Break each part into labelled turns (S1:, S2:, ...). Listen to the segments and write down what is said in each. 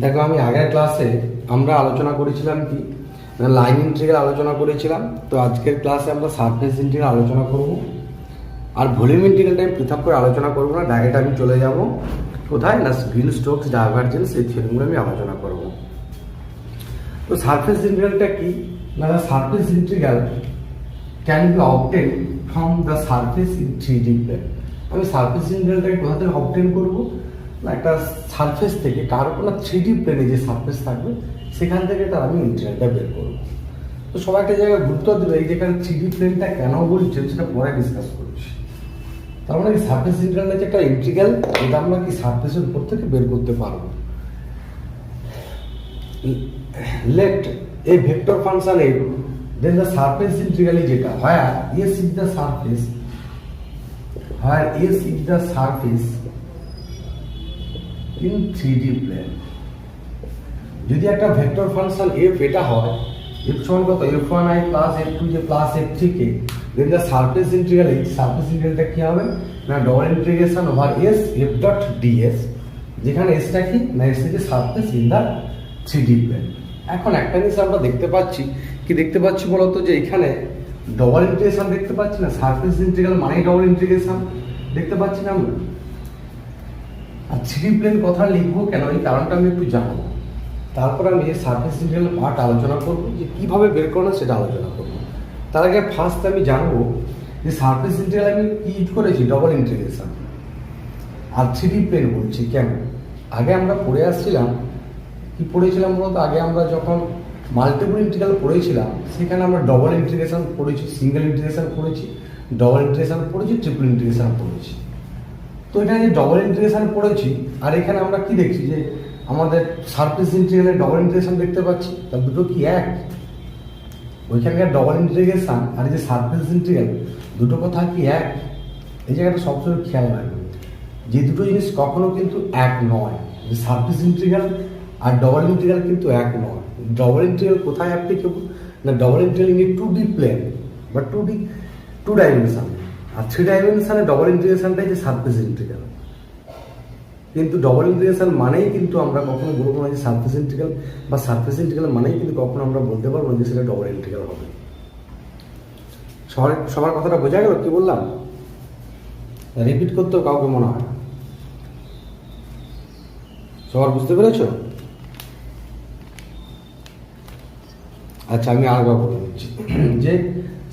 S1: দেখো, আমি আগের ক্লাসে আমরা আলোচনা করেছিলাম কি লাইন ইন্টিগ্রাল আলোচনা করেছিলাম। তো আজকের ক্লাসে আমরা সারফেস ইন্টিগ্রাল আলোচনা করব। আর ভলিউম ইন্টিগ্রালটা আমি পৃথক করে আলোচনা করবো না, ডাইরেক্ট আমি চলে যাব কোথায় না গ্রিন স্টোকস ডাইভারজেন্স, এই থিওরিগুলো আমি আলোচনা করব। তো সারফেস ইন্টিগ্রালটা কি না, surface integral can be obtain from the surface in 3D plane. আমি সারফেস ইন্টিগ্রালটাকে কোথা থেকে অবটেন করবো না, একটা সারফেস থেকে কার উপর না 3D প্লেনে যে সারফেস থাকবে সেখান থেকে তার আমি ইন্টিগ্রালটা বের করবো। তো সবাই একটা জায়গায় গুরুত্ব দেবে, এই যেখানে 3D প্লেনটা কেন বলছে সেটা পরে ডিসকাস করছি। তার মানে কি সারফেস ইন্টিগ্রাল হচ্ছে একটা ইন্টিগ্রাল, যেটা আমরা কি সারফেসের উপর থেকে বের করতে পারবো। Let a vector function a then the surface integral is eta where s is the surface in 3D plane। যদি একটা ভেক্টর ফাংশন f এটা হয়, f সমান কত f1i plus f2j plus f3k, then the surface integral এই surface ইন্টিগ্রালটা কি হবে না double integration over s f dot ds, যেখানে s টা কি না s হচ্ছে surface in the 3D plane. এখন একটা জিনিস আমরা দেখতে পাচ্ছি বলতো, যে এখানে ডবল ইন্টিগ্রেশন দেখতে পাচ্ছি না, সারফেস ইন্টিগ্রাল মানেই ডবল ইন্টিগ্রেশন দেখতে পাচ্ছি না আমরা। আর 3D প্লেন কথা লিখবো কেন, এই কারণটা আমি একটু জানবো, তারপর আমি এই সারফেস ইন্টিগ্রাল পার্ট আলোচনা করবো, যে কিভাবে বের করবো সেটা আলোচনা করবো। তার আগে ফার্স্ট আমি জানবো যে সারফেস ইন্টিগ্রাল আমি কি ইউজ করেছি ডবল ইন্টিগ্রেশন, আর 3D প্লেন বলছি কেন। আগে আমরা পড়ে আসছিলাম কি পড়েছিলাম বলতো, আগে আমরা যখন মাল্টিপল ইন্টিগ্রাল পড়েছিলাম সেখানে আমরা ডবল ইন্টিগ্রেশন পড়েছি, সিঙ্গেল ইন্টিগ্রেশন পড়েছি, ডবল ইন্টিগ্রেশন পড়েছি, ট্রিপল ইন্টিগ্রেশন পড়েছি। তো এখানে যে ডবল ইন্টিগ্রেশন পড়েছি আর এখানে আমরা কি দেখছি যে আমাদের সারফেস ইন্টিগ্রালের ডবল ইন্টিগ্রেশন দেখতে পাচ্ছি, তার দুটো কি এক? ওইখানকার ডবল ইন্টিগ্রেশন আর এই যে সারফেস ইন্টিগ্রাল দুটো কথা কি এক? এই জায়গাটা সবসময় খেয়াল রাখবে যে দুটো জিনিস কখনো কিন্তু এক নয়। যে সারফেস ইন্টিগ্রাল আর ডবল ইন্টিগ্রাল কিন্তু এক নয়। ডবল ইন্টিগ্রাল কোথায় অ্যাপ্লিকেবল না, double integral in 2D plane বা 2 ডাইমেনশন, আর 3 ডাইমেনশনে ডবল ইন্টিগ্রেশনটাই যে সারফেস ইন্টিগ্রাল। কিন্তু ডবল ইন্টিগ্রেশন মানেই কিন্তু আমরা কখনো বলবো না যে সারফেস ইন্টিগ্রাল, বা সারফেস ইন্টিগ্রাল মানেই কিন্তু কখনো আমরা বলতে পারবো না যে সেটা ডবল ইন্টিগ্রাল হবে। সবার কথাটা বোঝা গেল কি বললাম? রিপিট করতেও কাউকে মনে হয় সবার বুঝতে পেরেছো? আচ্ছা, আমি আরেকবার বলে দিচ্ছি যে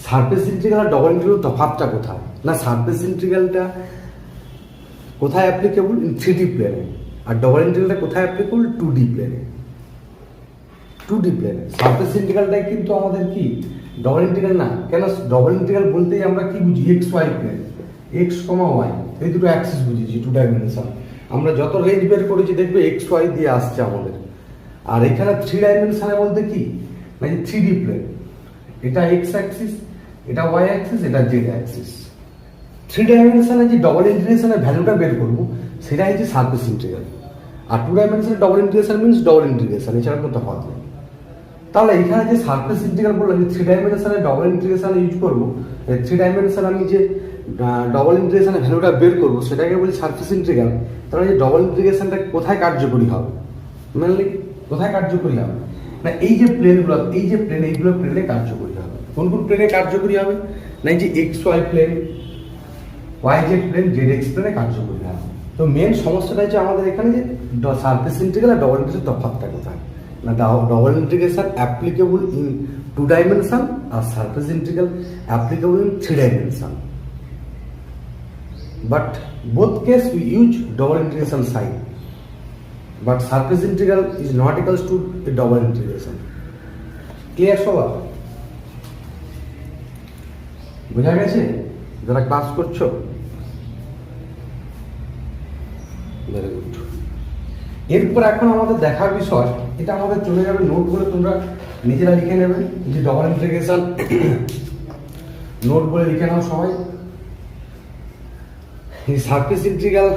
S1: সারফেস ইন্টিগ্রাল আর ডবল ইন্টিগ্রাল তফাৎটা কোথায় না, সারফেস ইন্টিগ্রালটা কোথায় অ্যাপ্লিকেবল ইন 3D প্লেনে, আর ডবল ইন্টিগ্রালটা কোথায় অ্যাপ্লিকেবল 2D প্লেনে। 2D প্লেনে সারফেস ইন্টিগ্রালটাই কিন্তু আমাদের কি ডবল ইন্টিগ্রাল না। কেন ডবল ইন্টিগ্রাল বলতেই আমরা কি বুঝি এক্স ওয়াই প্লেন, এক্স কমা ওয়াই এই দুটো অ্যাক্সিস বুঝেছি, 2 ডাইমেনশন। আমরা যত রেঞ্জ বের করেছি দেখবে এক্স ওয়াই দিয়ে আসছে আমাদের। আর এখানে 3 ডাইমেনশনে বলতে কি না, যে 3D প্লেন, এটা এক্স অ্যাক্সিস, এটা ওয়াই অ্যাক্সিস, এটা জেড অ্যাক্সিস। 3 ডাইমেনশনে যে ডবল ইন্টিগ্রেশনের ভ্যালুটা বের করবো সেটা হচ্ছে সারফেস ইন্টিগ্রাল। আর 2 ডাইমেনশনে double integration means double integration, এছাড়া কোনো তফাৎ নেই। তাহলে এখানে যে সারফেস ইন্টিগ্রাল বললাম যে 3 ডাইমেনশনে ডবল ইন্টিগ্রেশন ইউজ করবো, 3 ডাইমেনশন আমি যে ডবল ইন্টিগ্রেশনের ভ্যালুটা বের করবো সেটাকে বলি সারফেস ইন্টিগ্রাল। তাহলে যে ডবল ইন্টিগ্রেশনটা কোথায় কার্যকরী হবে, মেনলি কোথায় কার্যকরী হবে না, এই যে প্লেনগুলো, এই যে প্লেন, এইগুলো প্লেনে কার্যকরী হবে। কোন কোন প্লেনে কার্যকরী হবে না, এই যে x Y plane, y z plane, z x প্লেনে কার্যকরী হবে। তো মেন সমস্যাটা হচ্ছে আমাদের এখানে যে সারফেস ইন্টিগ্রাল আর ডবল ইন্টিগ্রেশন তফাৎটা কোথায় না, double integration applicable in 2 dimension আর surface integral applicable in 3 dimension. But both case we use double integration sign, but surface integral is not equals to a double integration. Clear সবার? বোঝা গেছে যারা class করছো? Very good. এরপর এখন আমাদের দেখার বিষয়, এটা আমাদের চলে যাবে নোট বলে, তোমরা নিজেরা লিখে নেবে যে ডবল ইন্টিগ্রেশন নোট বলে লিখে নাও সবাই। The surface integral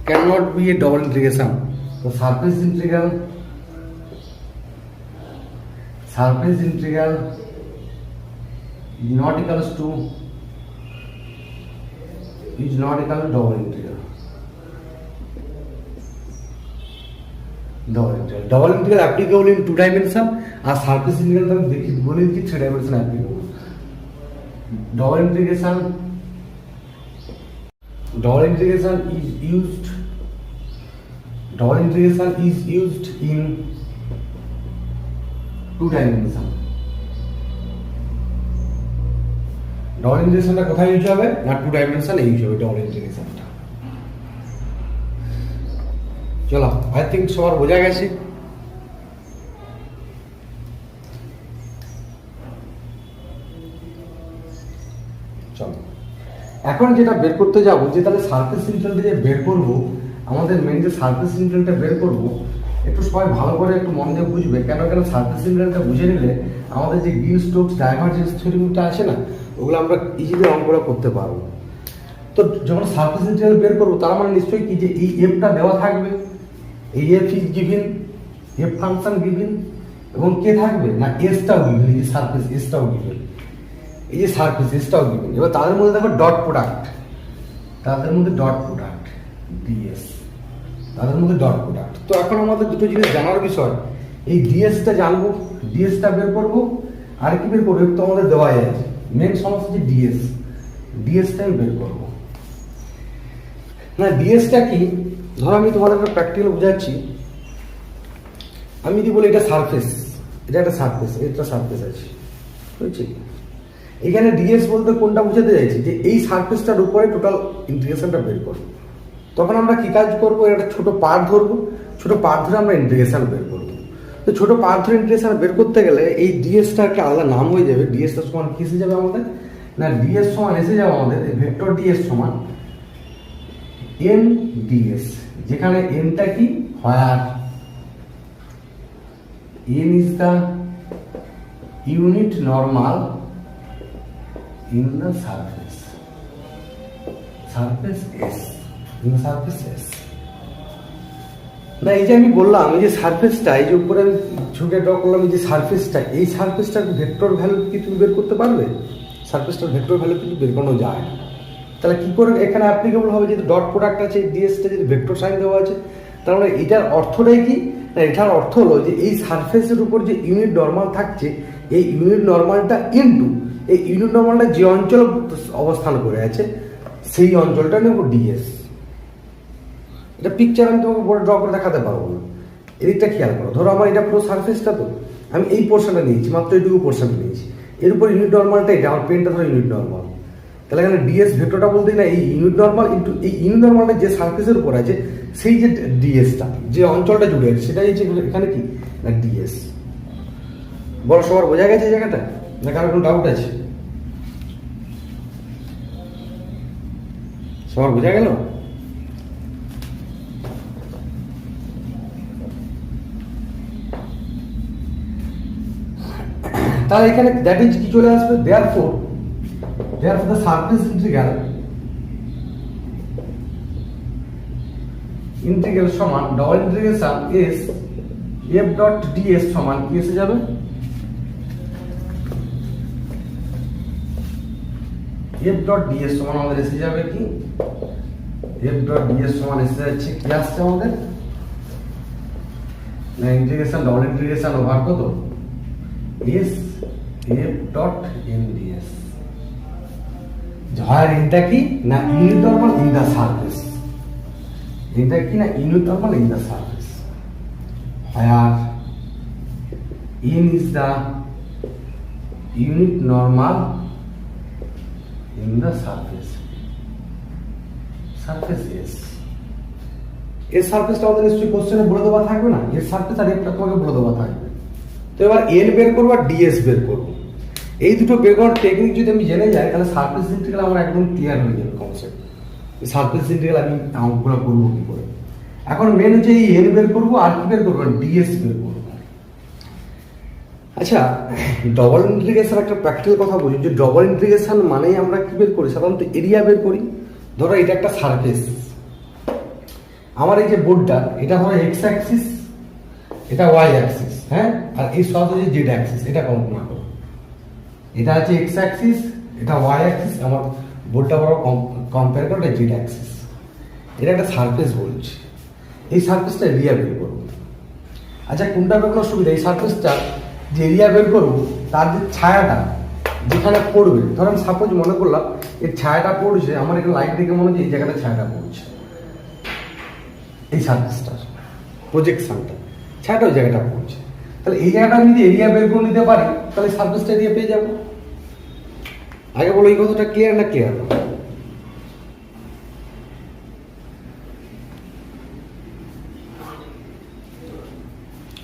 S1: cannot be a double integration. The surface integral is not equal to double integral. Double integral applicable in 2 dimension, আর সারফেস ইন্টিগ্রাল আমি দেখি বলে দিচ্ছি 3 dimension applicable. Double integration is used in 2 dimension. Double ইন্টিগ্রেশনটা কোথায় use হবে না 2 dimension use হবে ডবল ইন্টিগ্রেশনটা। চলো আই থিঙ্ক সবার বোঝা গেছে। চলো এখন যেটা বের করতে যাবো যে তাহলে সারফেস ইন্টিগ্রালটা যে বের করবো, আমাদের মেন যে সারফেস ইন্টিগ্রালটা বের করবো, একটু সবাই ভালো করে একটু মন দিয়ে বুঝবে। কেন সারফেস ইন্টিগ্রালটা বুঝে নিলে আমাদের যে গ্রিন-স্টোকস ডাইভারজেন্স থিওরেমটা আছে না, ওগুলো আমরা ইজিলি অঙ্কটা করতে পারবো। তো যখন সারফেস ইন্টিগ্রাল বের করবো তার মানে নিশ্চয়ই কি যে এই এফটা দেওয়া থাকবে, এই F is given, F function given, এবং কে থাকবে না এসটাও গিভেন, এই যে সারফেস এসটাও গিভেন, এই যে সারফেস এসটাও গিভেন। এবার তাদের মধ্যে দেখো ডট প্রোডাক্ট, ডিএস, তাদের মধ্যে ডট প্রোডাক্ট। তো এখন আমাদের দুটো জিনিস জানার বিষয়, এই ডিএসটা জানবো, ডিএসটা বের করবো, আর কি বের করবো তো আমাদের দেওয়াই আছে। মেন সমস্যা যে ডিএসটাই বের করবো না। ডিএসটা কি, ধরো আমি তোমাদের একটা প্র্যাকটিক্যাল বুঝাচ্ছি। আমি যদি বলি এটা সারফেস, এটা একটা সারফেস, এটা সারফেস আছে, বুঝছি। এখানে ডিএস বলতে কোনটা বুঝাতে চাইছি যে এই সারফেসটার উপরে টোটাল ইন্টিগ্রেশনটা বের করবো। তখন আমরা কি কাজ করবো, একটা ছোট পার্ট ধরবো, ছোট পার্ট ধরে আমরা ইন্টিগ্রেশন বের করবো। তো ছোট পার্ট ধরে ইন্টিগ্রেশন বের করতে গেলে এই ডিএসটা একটা আলাদা নাম হয়ে যাবে। ডিএসটা সমান কি এসে যাবে আমাদের না, ডিএস সমান এসে যাবে আমাদের ভেক্টর ডিএস সমান এন ডিএস, যেখানে এনটা কি হয়, N is the unit normal in the surface, surface S, in the surface S. না এই যে আমি বললাম এই যে সারফেসটা, এই যে উপরে আমি ছুটে ড্র করলাম, এই যে সারফেসটা, এই সারফেসটার ভেক্টর ভ্যালু কি তুমি বের করতে পারবে? সারফেসটার ভেক্টর ভ্যালু কিন্তু বের করানো যায় না। তাহলে কি করে এখানে অ্যাপ্লিকেবল হবে, যেহেতু ডট প্রোডাক্ট আছে, ডিএসটা যদি ভেক্টর সাইন দেওয়া আছে, তার মানে এটার অর্থটাই কি না, এটার অর্থ হলো যে এই সারফেসের উপর যে ইউনিট নর্মাল থাকছে, এই ইউনিট নর্মালটা ইনটু এই ইউনিট নর্মালটা যে অঞ্চল অবস্থান করে আছে সেই অঞ্চলটা নেব ডিএস। এটা পিকচার আমি তোমাকে বড় ড্র করে দেখাতে পারবো না, এদিকটা খেয়াল করো। ধরো আমার এটা পুরো সারফেসটা, তো আমি এই পোর্শনটা নিয়েছি, মাত্র এইটুকু পোর্শনটা নিয়েছি, এর উপর ইউনিট নর্মালটা এটা, আমার পেনটা ধরো ইউনিট নর্মাল। তাহলে এখানে ডিএস ভেক্টরটা বলতে না এই ইউনিট নর্মাল ইন্টু এই ইউনিট নর্মালটা যে সারফেসের উপর আছে সেই যে ডিএসটা, যে অঞ্চলটা জুড়ে আছে সেটাই হচ্ছে এখানে কি না ডিএস। বড় সবার বোঝা গেছে জায়গাটা না, কারো কোনো ডাউট আছে? সবার বোঝা গেল? তাহলে এখানে দ্যাট ইজ কি চলে আসবে, দেয়ারফোর the surface integral সমান double integration S F dot DS সমান কি এসে যাবে, এফ ডট ডিএস সমান আমাদের এসে যাবে কি, এফ ডট ডিএস সমান এসে যাচ্ছে কি আসছে আমাদের না ইন্টিগ্রেশন ডবল ইন্টিগ্রেশন ওভার কত S F dot N dS. আর এটা কি না unit normal in the surface, এটা কি না unit normal in the surface, আর N is the unit normal in the surface, surface S. এর সারফেসটা আমাদের নিশ্চয়ই কোশ্চেনে বলে দেওয়া থাকবে না, এর সারফেস আর একটা তোমাকে বলে দেওয়া থাকবে। তো এবার এন বের করবো আর ডিএস বের করবো, এই দুটো বের করার টেকনিক যদি আমি জেনে যাই তাহলে সারফেস ইন্টিগ্রাল আমার একদম ক্লিয়ার হয়ে যাবে কনসেপ্ট। সারফেস ইন্টিগ্রাল আমি অঙ্কগুলো করবো কি করে। এখন মেন হচ্ছে এই এন বের করবো আর কি বের করবো, ডিএস বের করবো। আচ্ছা ডবল ইন্টিগ্রেশন একটা প্র্যাকটিক্যাল কথা বলি, যে ডবল ইন্টিগ্রেশন মানেই আমরা কি বের করি, সাধারণত এরিয়া বের করি। ধরো এটা একটা সারফেস, আমার এই যে বোর্ডটা এটা ধরো এক্স অ্যাক্সিস, এটা ওয়াই অ্যাক্সিস, হ্যাঁ, আর এই সব হচ্ছে জেড অ্যাক্সিস। এটা কল্পনা করো, এটা হচ্ছে এক্স অ্যাক্সিস, এটা ওয়াই অ্যাক্সিস, আমার বোর্ডটা বড় কম্পেয়ার করে জেড অ্যাক্সিস। এটা একটা সারফেস বলছি, এই সারফেসটা এরিয়া বের করবো। আচ্ছা কোনটা বের করার সুবিধা, এই সারফেসটা যে এরিয়া বের করবো তার যে ছায়াটা যেখানে পড়বে, ধরেন সাপোজ মনে করলাম এই ছায়াটা পড়ছে, আমার এখানে লাইট দেখে মনে হচ্ছে এই জায়গাটা ছায়াটা পড়ছে, এই সারফেসটার প্রজেকশনটা ছায়াটা ওই জায়গাটা পড়ছে, তাহলে এই জায়গাটা আমি যদি এরিয়া বের করে নিতে পারি তাহলে সারফেসটা এরিয়া পেয়ে যাবো। আগে বলো এই কথাটা ক্লিয়ার না ক্লিয়ার?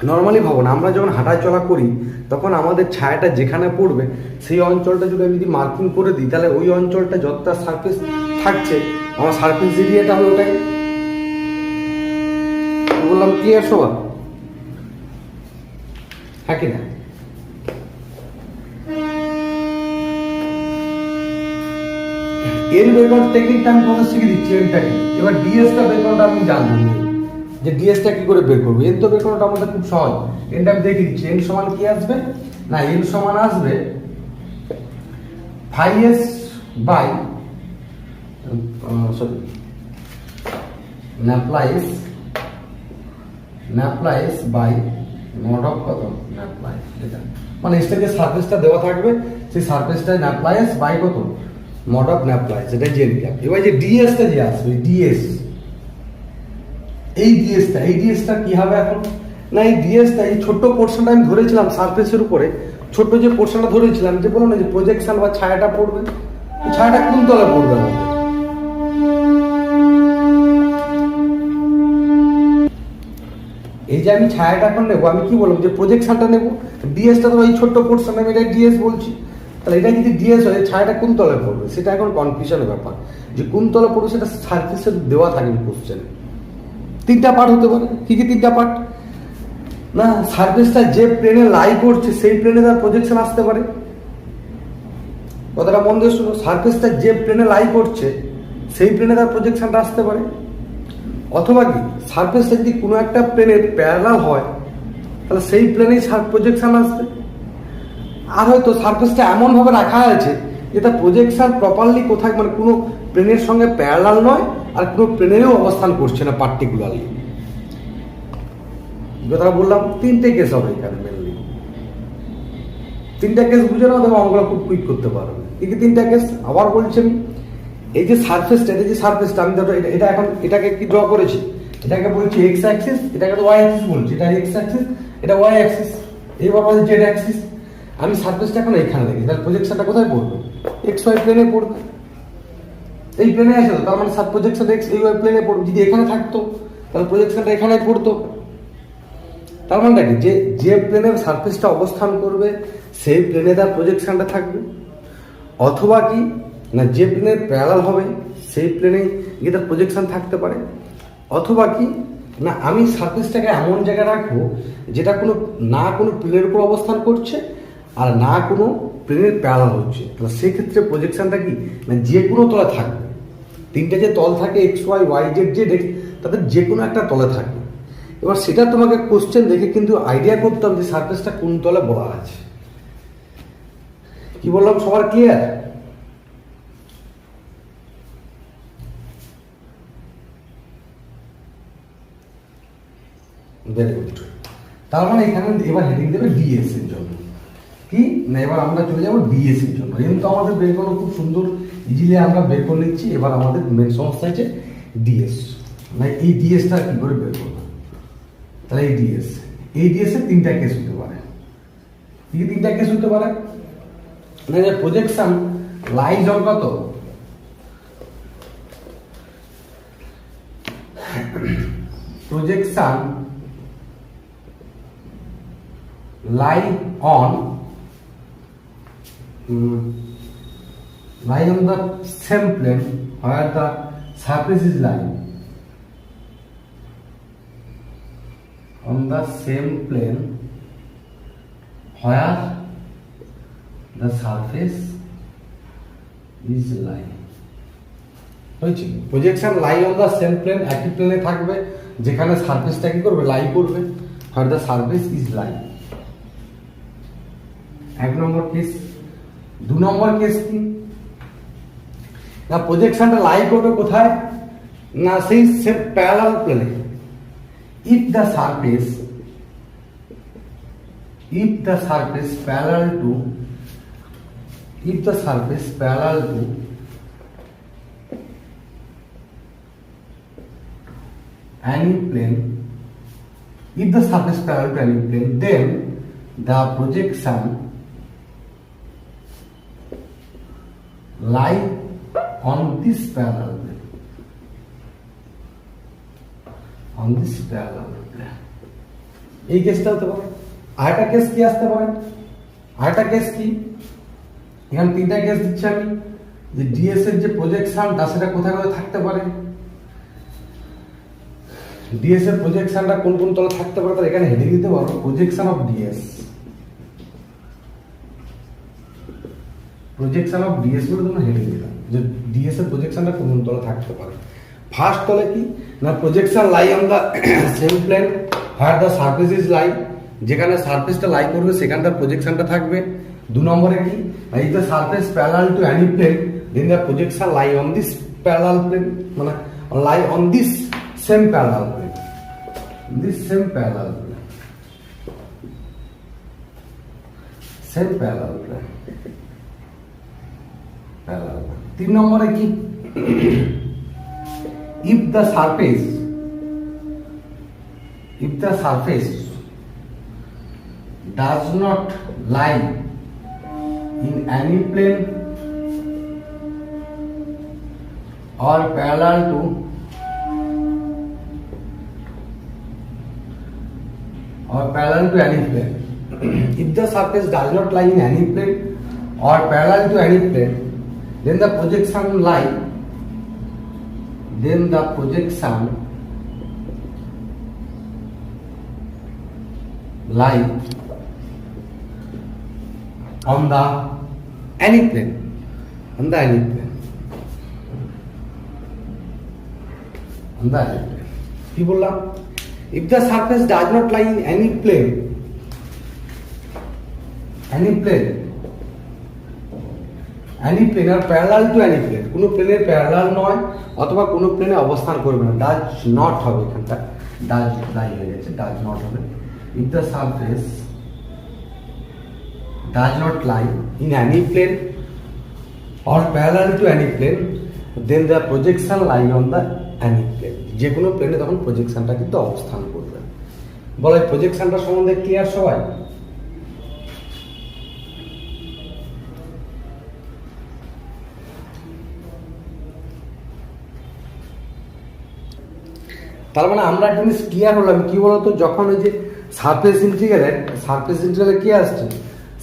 S1: নর্মালি ভাবো না, আমরা যখন হাঁটা চলা করি তখন আমাদের ছায়াটা যেখানে পড়বে সেই অঞ্চলটা যদি আমি যদি মার্কিং করে দিই তাহলে ওই অঞ্চলটা যতটা সারফেস থাকছে আমার সারফেস এরিয়াটা হবে ওটাই। বললাম ক্লিয়ার সবার? হ্যাঁ কিনা? এর বের করার টেকনিকটা আমি তোমাদের শিখে দিচ্ছি, এনটাকে। এবার ডিএসটা বের করাটা আমি জানবো যে ডিএসটা কি করে বের করবো। এন তো বের করাটা আমাদের খুব সহজ, এনটা আমি দেখে দিচ্ছি। এন সমান কি আসবে না, এন সমান আসবে 5s বাই সরি ন্যাপ্লাইস বাই নট অফ কত ন্যাপ্লাইস, এটা মানে এসটা যে সারফেসটা দেওয়া থাকবে সেই সারফেসটা ন্যাপ্লাইস বাই কত মড অফ ন্যাপ্লাইস, এটা জেন ক্যাপ। এবার যে ডিএসটা যে আসবে ডিএস, এই ডিএসটা কি হবে এখন না, এই ডিএসটা এই ছোট্ট পোর্শনটা আমি ধরেছিলাম সারফেসের উপরে, ছোট্ট যে পোর্শনটা ধরেছিলাম যে বললাম না যে প্রজেকশন বা ছায়াটা পড়বে, ছায়াটা কোন তলে পড়বে আমাদের, এই যে আমি ছায়াটা এখন নেবো, আমি কি বললাম যে প্রজেকশনটা নেবো, ডিএসটা তো এই ছোট্ট পোর্শন আমি এটা ডিএস বলছি, তাহলে এটা যদি ডিএস হয় ছায়াটা কোন তলে পড়বে সেটা এখন কনফিউশনের ব্যাপার, যে কোন তলে পড়বে সেটা সারফেসে দেওয়া থাকে কোশ্চেনে। তিনটা পার্ট হতে পারে, কি কি তিনটা পার্ট না, সারফেসটা যে প্লেনে লাই করছে সেই প্লেনে তার প্রজেকশন আসতে পারে, কথাটা মন দিয়ে শুনো, সারফেসটা যে প্লেনে লাই করছে সেই প্লেনে তার প্রজেকশনটা আসতে পারে, অথবা কি সারফেসটা যদি কোনো একটা প্লেনের প্যারালাল হয় তাহলে সেই প্লেনেই প্রজেকশন আসবে, আর হয়তো সারফেসটা এমনভাবে রাখা আছে যে তার প্রজেকশন প্রপারলি কোথায় মানে কোনো প্লেনের সঙ্গে প্যারালাল নয় আর কোনো প্লেনেরও অবস্থান করছে না পার্টিকুলারলি। কথা বললাম তিনটে কেস হবে এখানে, মেনলি তিনটা কেস বুঝে নাও, তবে অঙ্কটা খুব কুইক করতে পারবে। কি কি তিনটা কেস আবার বলছেন, এই যে সারফেসটা, এটা যে সারফেসটা আমি ধরো এটা এখন এটাকে কি ড্র করেছি, এটাকে বলছি এক্স অ্যাক্সিস, এটাকে তো ওয়াই অ্যাক্সিস বলছি, এটা এক্স অ্যাক্সিস এটা ওয়াই অ্যাক্সিস, এইবার বলছি জেড অ্যাক্সিস। আমি সারফেসটা এখন এখানে দেখি, তাহলে প্রজেকশনটা কোথায় পড়বে, এক্স ওয়াই প্লেনে পড়বে, এই প্লেনে আছে তো, তার মানে সাব প্রজেকশন এক্স এই ওয়াই প্লেনে পড়বে, যদি এখানে থাকতো তাহলে প্রজেকশনটা এখানে পড়তো, তার মানে কি যে যে প্লেনের সারফেসটা অবস্থান করবে সেই প্লেনে তার প্রজেকশনটা থাকবে, অথবা কি না যে প্লেনের প্যারালাল হবে সেই প্লেনে গিয়ে তার প্রজেকশন থাকতে পারে, অথবা কি না আমি সারফেসটাকে এমন জায়গায় রাখবো যেটা কোনো না কোনো প্লেনের উপর অবস্থান করছে আর না কোনো প্লেনের প্যারালাল হচ্ছে, তাহলে সেক্ষেত্রে প্রজেকশনটা কি না যে কোনো তলে থাকবে, তিনটে যে তল থাকে x y y z z x, তাদের যে কোনো একটা তলে থাকবে। এবার সেটা তোমাকে কোশ্চেন দেখে কিন্তু আইডিয়া করতাম যে সারফেসটা কোন তলে বলা আছে। কি বললাম সবার ক্লিয়ার? Very good. তার মানে এখানে এবার হেডিং দেবে ডিএস এর জন্য, কি না এবার আমরা চলে যাবো ডিএস এর জন্য। কিন্তু আমাদের বের করানো খুব সুন্দর ইজিলি আমরা বের করে নিচ্ছি। এবার আমাদের মেন সমস্যা হচ্ছে ডিএস, মানে এই ডিএসটা কি করে বের করবো। তাহলে এই ডিএস এর তিনটা কেস হতে পারে। কি তিনটা কেস হতে পারে না, যে প্রজেকশন লাইজ অন কত projection lie on the same plane where the surface is lying, on the same plane where the surface is lying। হয়েছে projection lie on the same plane, একই প্লেনে থাকবে যেখানে সারফেসটা কি করবে লাই করবে, আর দ্য সারফেস ইজ লাই। এক নম্বর কেস। দু নম্বর কেস কি না প্রজেকশনটা লাই করবে কোথায় না সেই সেম প্যারালাল প্লেনে। If the surface if the surface parallel to any plane, then the projection lie on this parallel plane. এই কেসটা হতে পারে। আরেকটা কেস কি আসতে পারে? আরেকটা কেস কি, এখানে তিনটা কেস দিচ্ছি আমি, যে ডিএস এর যে প্রজেকশনটা সেটা কোথায় কোথায় থাকতে পারে, ডিএস এর প্রজেকশনটা কোন কোন তলে থাকতে পারে, তার এখানে হেডিং দিতে পারো projection of DS. Projection of DS বলে তোমরা হেডিং দিলাম, যে ডিএস এর প্রজেকশনটা কোন কোন তলে থাকতে পারে। ফার্স্ট তলে কি না, projection lie on the same plane where the surface is lie, যেখানে সারফেসটা লাই করবে সেখানটার প্রজেকশনটা থাকবে। দু নম্বরে কি, if the surface parallel to any plane then the projection lie on this parallel plane, মানে lie on this same parallel plane, same parallel plane। 3 নম্বরে কি, if the surface does not lie in any plane or parallel to any plane, if the surface does not lie in any plane or parallel to any plane, then the projection lie on the any plane, কি বললাম, if the surface does not lie in any plane or parallel to any plane, কোনো প্লেনের parallel নয় অথবা কোনো প্লেনে অবস্থান করবে না, ডাজ নট হবে, এখানটা ডাজ লাই হয়ে গেছে, ডাজ নট হবে। if the surface does not lie in any plane or parallel to any plane, then the projection lie on the any plane, যে কোনো প্লেনে তখন প্রজেকশনটা কিন্তু অবস্থান করবে। বলো এই প্রজেকশনটা সম্বন্ধে ক্লিয়ার সবাই? তার মানে আমরা একটা জিনিস ক্লিয়ার হলাম, কি বলতো, যখন ওই যে সারফেস ইন্টিগ্রালে কি আসছে,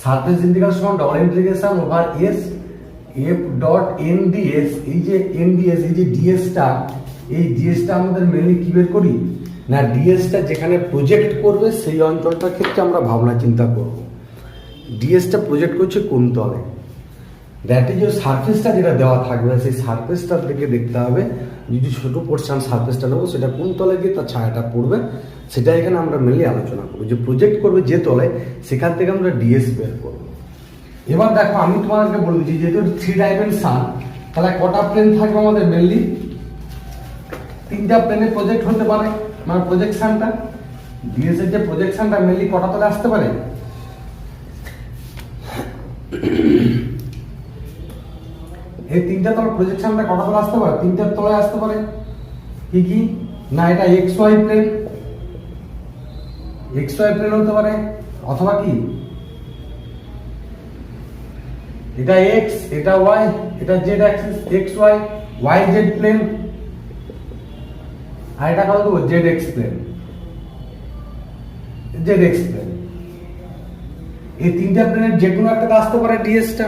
S1: সারফেস ইন্টিগ্রাল সমান double integration over S F dot NDS, এই যে এনডিএস, এই যে ডিএসটা, এই ডিএসটা আমাদের মেনলি কি বের করি না, ডিএসটা যেখানে প্রজেক্ট করবে সেই অঞ্চলটার ক্ষেত্রে আমরা ভাবনা চিন্তা করব, ডিএসটা প্রজেক্ট করছে কোন তলে, দ্যাট ইজ সারফেসটা যেটা দেওয়া থাকবে সেই সারফেসটার দিকে দেখতে হবে, যদি ছোটো পোর্শন সারফেসটা নেবো সেটা কোন তলে গিয়ে তার ছায়াটা পড়বে, সেটা এখানে আমরা মেনলি আলোচনা করবো। যে প্রজেক্ট করবে যে তলে সেখান থেকে আমরা ডিএস বের করবো। এবার দেখো আমি তোমাদেরকে বলে দিচ্ছি, যেহেতু 3 ডাইমেনশন, তাহলে কটা প্লেন থাকবে আমাদের, মেনলি 3টা প্লেনে প্রজেক্ট হতে পারে, মানে প্রজেকশনটা ডিএস এর যে প্রজেকশনটা মেনলি কটা তলে আসতে পারে, এই 3টা তলে প্রজেকশনটা কটা তলে আসতে পারে, 3টার তলে আসতে পারে। কি কি না, এটা এক্স ওয়াই প্লেন হতে পারে, অথবা কি এটা এক্স, এটা ওয়াই, এটা z axis, x y, y z plane, আর এটা কত দেবো, জেড এক্স প্লেন। এই 3টা প্লেনের যে কোনো একটা আসতে পারে ডিএসটা।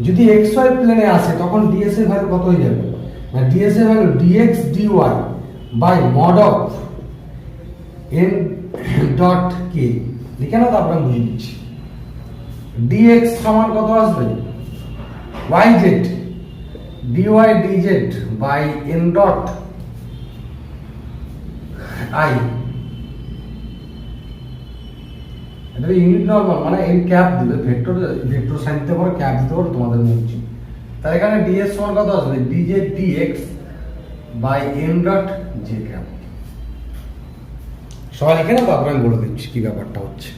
S1: যদি এক্স ওয়াই প্লেনে আসে তখন ডিএস এর ভ্যালু কত হয়ে যাবে, না ডিএস এর value dx dy by mod of N dot k, লিখে না তো আমরা বুঝিয়ে দিচ্ছি। ডিএক্স সমান কত আসবে, y z d y d z by n dot i, এটা ইউনিট নরমাল, মানে এন ক্যাপ দিবে, ভেক্টর সাইন দিতে পারো, ক্যাপ দিতে পারো, তোমাদের মর্জি। তাহলে এখানে ডিএস সমান কত আসবে, d z d x by n dot j cap. সবাই লিখে না, তারপরে আমি বলে দিচ্ছি কি ব্যাপারটা হচ্ছে।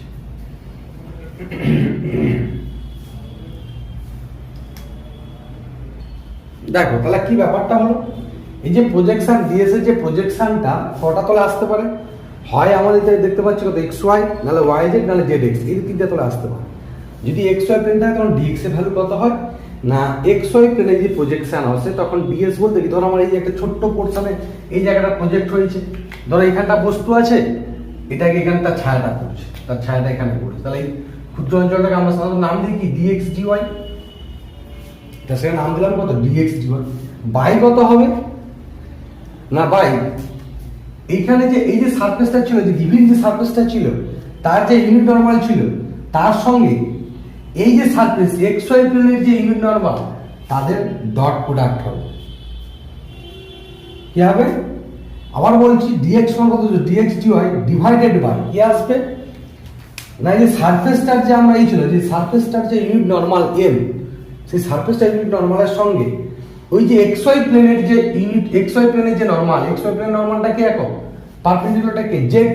S1: দেখো তাহলে কি ব্যাপারটা হলো, এই যে প্রজেকশন ডিএস এর যে প্রজেকশনটা কটা তলে আসতে পারে, হয় আমাদের দেখতে পাচ্ছি কত এক্স ওয়াই, নাহলে ওয়াই জেড, নাহলে জেড এক্স, এই তিনটা তলে আসতে পারে। যদি এক্স ওয়াই প্লেন থাকে তখন ডিএক্স এর ভ্যালু কত হয় না, এক্স ওয়াই প্লেনে যে প্রজেকশন আসে তখন ডিএস বলতে কি, ধরো আমার এই যে একটা ছোট্ট পোর্শনে এই জায়গাটা প্রজেক্ট হয়েছে, ধরো এখানটা বস্তু আছে, এটাকে এখানে তার ছায়াটা পড়ছে, তার ছায়াটা এখানে পড়ছে, তাহলে এই ক্ষুদ্র অঞ্চলটাকে আমরা সাধারণত নাম দিই কি ডিএক্স ডিওয়াই, তা সেখানে নাম দিলাম কত ডিএক্স ডিওয়াই। বাই কত হবে না, বাই এইখানে যে এই যে সারফেসটা ছিল, যে গিভেন যে সারফেসটা ছিল তার যে ইউনিট নরমাল ছিল, তার সঙ্গে এই যে সারফেস এক্স ওয়াই প্লেনের যে ইউনিট নরমাল, তাদের ডট প্রোডাক্ট হবে। কি হবে আবার বলছি, ডিএক্স সমান কত, ডিএক্স ডিওয়াই ডিভাইডেড বাই কি আসবে না, এই যে সারফেসটার যে আমরা এই ছিল যে সারফেসটার যে ইউনিট নরমাল এম, সেই সারফেসটা ইউনিট নরমালের সঙ্গে ওই যে এক্স ওয়াই প্লেনের যে ইউনিট, এক্স ওয়াই প্লেনের যে নরমাল, এক্স ওয়াই প্লেনের নরমালটা কি একক, পারপেন্ডিকুলারটা কি Z,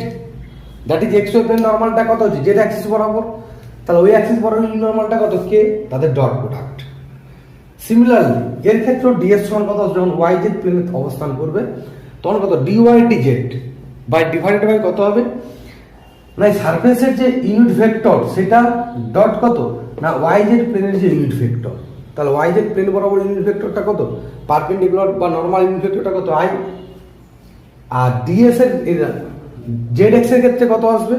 S1: that is X Y plane নরমালটা কত হচ্ছে জেড অ্যাক্সিস বরাবর, তাহলে ওই অ্যাক্সিস বরাবর ইউনিট নরমালটা কত কে, তাদের ডট প্রোডাক্ট। সিমিলারলি এর ক্ষেত্রে ডিএস সমান কত, যখন ওয়াই জেড প্লেনে অবস্থান করবে তখন কত d y d z by divided by কত হবে না, এই সারফেসের যে ইউনিট ভেক্টর সেটা ডট কত না ওয়াই জেড প্লেনের যে ইউনিট ভেক্টর, তাহলে ওয়াই জেড প্লেন বরাবর ইউনিট ভেক্টরটা কত, পারপেন্ডিকুলার বা নরমাল ইউনিট ভেক্টরটা কত আই, আর ডিএস এর জেড এক্স এর ক্ষেত্রে কত আসবে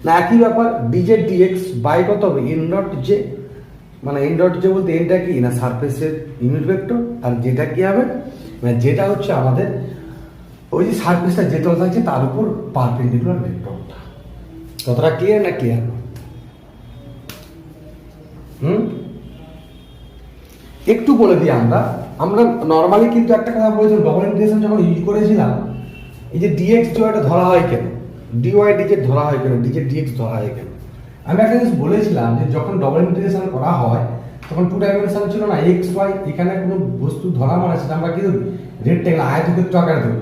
S1: না, একই ব্যাপার ডিজেড ডিএক্স বাই কত হবে এন ডট জে, মানে এন ডট জে বলতে এনটা কি না সারফেসের ইউনিট ভেক্টর, আর যেটা কি হবে মানে যেটা হচ্ছে আমাদের ওই যে সারফেসটা যে তল থাকছে তার উপর পারপেন্ডিকুলার ভেক্টরটা। কতটা ক্লিয়ার না ক্লিয়ার? একটু বলে দিই, আমরা নর্মালি কিন্তু একটা কথা বলেছিলাম, ডবল ইন্টিগ্রেশন যখন ইউজ করেছিলাম, এই যে ডিএক্স ডিওয়াইটা ধরা হয় কেন, ডিওয়াই ডিজেড ধরা হয় কেন, ডিজেড ডিএক্স ধরা হয় কেন, আমি একটা জিনিস বলেছিলাম যে যখন ডবল ইন্টিগ্রেশন করা হয় তখন টু ডাইমেনশন ছিল না, এক্স ওয়াই, এখানে কোনো বস্তু ধরা মানে সেটা আমরা কি ধরি রেক্টেঙ্গেল আয়তক্ষেত্র আকারে ধরি,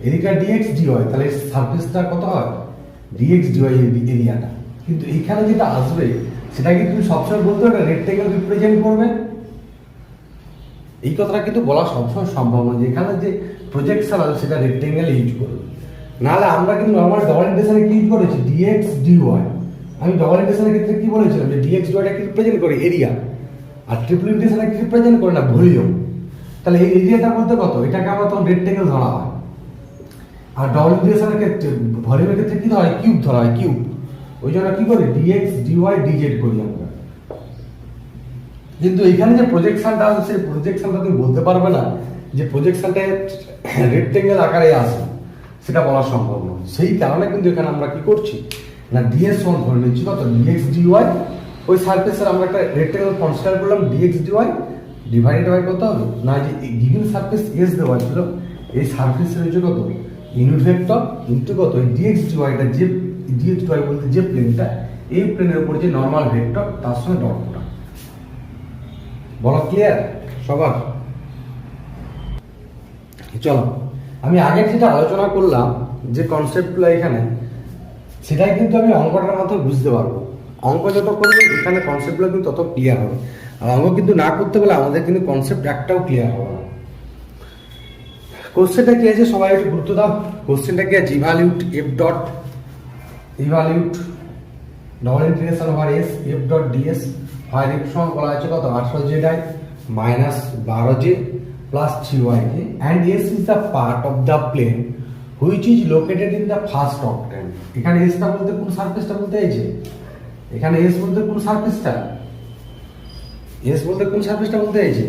S1: এদিকে ডিএক্স ডিওয়াই, তাহলে সারফেসটা কত হয় ডিএক্স ডিওয়াই এরিয়াটা, কিন্তু এখানে যেটা আসবে সেটা কি তুমি সবসময় বলতে পারবে রেক্টেঙ্গেল রিপ্রেজেন্ট করবে, এই কথাটা কিন্তু বলা সবসময় সম্ভব নয়, যে এখানে যে প্রজেকশন আছে সেটা রেক্টেঙ্গেল ইউজ করবে, নাহলে আমরা কিন্তু নর্মাল ডবল ইন্টিগ্রেশনে কি ইউজ করেছি ডিএক্স ডিওয়াই, আমি ডবল ইন্টিগ্রেশনের ক্ষেত্রে কি বলেছিলাম যে ডিএক্স ডিওয়াইটা কি রিপ্রেজেন্ট করে এরিয়া, আর ট্রিপল ইন্টিগ্রেশনে কি রিপ্রেজেন্ট করে না ভলিউম, তাহলে এই এরিয়াটা বলতে কত, এটাকে আমরা তখন রেক্টেঙ্গেল ধরা হয়, আর ডবল ইন্টিগ্রেশনের ক্ষেত্রে ভলিউমের ক্ষেত্রে কি ধরা হয় কিউব ধরা হয়, কিউব, ওই জন্য কি করি ডিএক্স ডিওয়াই ডিজেড করি আমরা। কিন্তু এখানে যে প্রজেকশনটা আছে সেই প্রজেকশনটা তুমি বলতে পারবে না যে প্রজেকশনটা রেক্টেঙ্গেল আকারে আসে, সেটা বলা সম্ভব নয়, সেই কারণে কিন্তু এখানে আমরা কি করছি না ডিএস সমান ধরে নিচ্ছি কত ডিএক্স ডিওয়াই, ওই সারফেসের আমরা একটা রেক্টেঙ্গেল কনসিডার করলাম ডিএক্স ডিওয়াই ডিভাইডেড বাই কত হবে না, যে গিভেন সারফেস এস দেওয়া ছিল, এই সারফেসের হচ্ছে কত ইউনিট ভেক্টর ইনটু কত এই ডিএক্স ডিওয়াইটা, যে ডিএক্স ডিওয়াই বলতে যে প্লেনটা, এই প্লেনের উপর যে নরমাল ভেক্টর তার সঙ্গে ডট প্রোডাক্ট। বলা ক্লিয়ার সবার? চলো আমি আগে যেটা আলোচনা করলাম যে কনসেপ্টগুলো এখানে, সেটাই কিন্তু আমি অঙ্কটার মাধ্যমে বুঝতে পারবো, অঙ্ক যত করবো এখানে কনসেপ্টগুলো কিন্তু তত ক্লিয়ার হবে, আর অঙ্ক কিন্তু না করতে গেলে আমাদের কিন্তু কনসেপ্ট একটাও ক্লিয়ার হবে না। কোশ্চেনটা কি আছে সবাই একটু গুরুত্ব দাও, কোশ্চেনটা কি আছে evaluate F dot, evaluate double integration over S F dot dS, হয় এফ সমান বলা আছে কত 18 z i minus 12 j plus 3 y j, and S is the part of the plane which is located in the first octant. এখানে এসটা বলতে কোন সারফেসটা বলতে চাইছে, এখানে এস বলতে কোন সারফেসটা, এস বলতে কোন সারফেসটা বলতে চাইছে,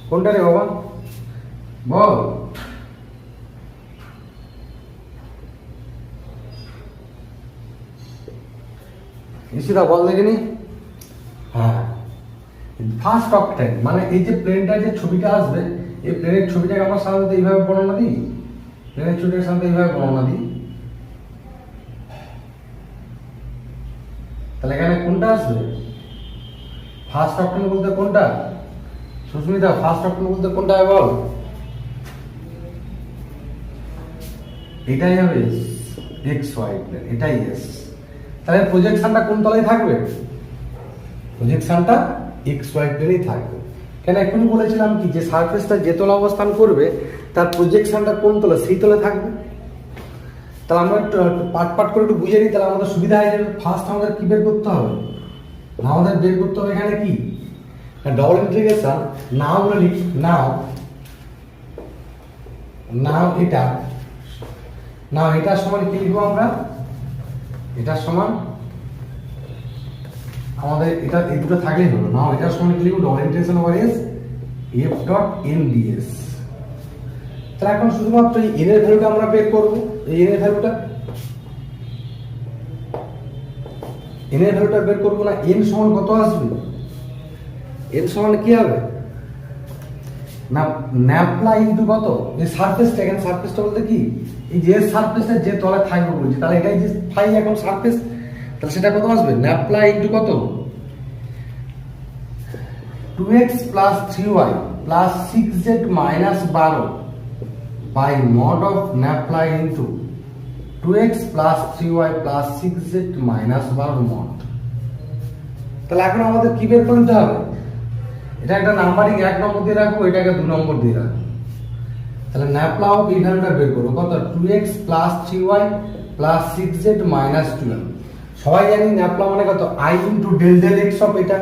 S1: কোনটা রে বাবা বল, ইসিদা বল দেখিনি, হ্যাঁ ফার্স্ট অক্টেন্ট, মানে এই যে প্লেনটার যে ছবিটা আসবে, এই প্লেনের ছবিটাকে আমরা সাধারণত এইভাবে বর্ণনা দিই, প্লেনের ছবিটাকে সাধারণত এইভাবে বর্ণনা দিই, তাহলে এখানে কোনটা আসবে ফার্স্ট অক্টেন্ট বলতে কোনটা, সুস্মিতা ফার্স্ট অক্টেন্ট বলতে কোনটা বল, এটাই হবে এক্স ওয়াই প্লেন, এটাই এস, তাহলে প্রজেকশনটা কোন তলায় থাকবে? প্রজেকশনটা এক্স ওয়াই প্লেনেই থাকবে। কেন এখনই বলেছিলাম কি যে সারফেসটা যে তলা অবস্থান করবে তার প্রজেকশনটা কোন তলা সেই তলে থাকবে। তাহলে আমরা একটু পাট করে একটু বুঝে নিই, তাহলে আমাদের সুবিধা হয়ে যাবে। ফার্স্ট আমাদের কি বের করতে হবে? আমাদের বের করতে হবে এখানে কি ডবল ইন্টিগ্রেশন নাও বলে লিখি, নাও এটার সমান কি লিখবো আমরা? এটার সমান আমাদের এটা এই দুটো থাকলেই হলো। নাও এটার সমান কি লিখবো? Double integration over S F dot N DS. তাহলে এখন শুধুমাত্র এই এন এর ভ্যালুটা আমরা বের করবো। এই এন এর ভ্যালুটা বের করবো না। এন সমান কত আসবে? এন সমান কি হবে না ন্যাপলা ইনটু কত? এই সারফেসটা, এখানে সারফেসটা বলতে কি এই যে সারফেসটা যে তলায় থাকবে বলছি, তাহলে এটাই যে ফাই এখন সারফেস, তাহলে সেটা কত আসবে? ন্যাপলা ইনটু কত? 2x plus 3y plus 6z minus 12 by mod of nabla into 2x plus 3y plus 6z minus 12 mod. তাহলে এখন আমাদের কি বের করতে হবে? এটা একটা নাম্বারিং 1 নম্বর দিয়ে রাখবো, এটাকে 2 নম্বর দিয়ে রাখবো। তাহলে ন্যাপলা অফ এই ভ্যালুটা বের করবো কত? 2x plus 3y plus 6z minus 12। সবাই জানি ন্যাপলা মানে কত? i into del del x of এটা।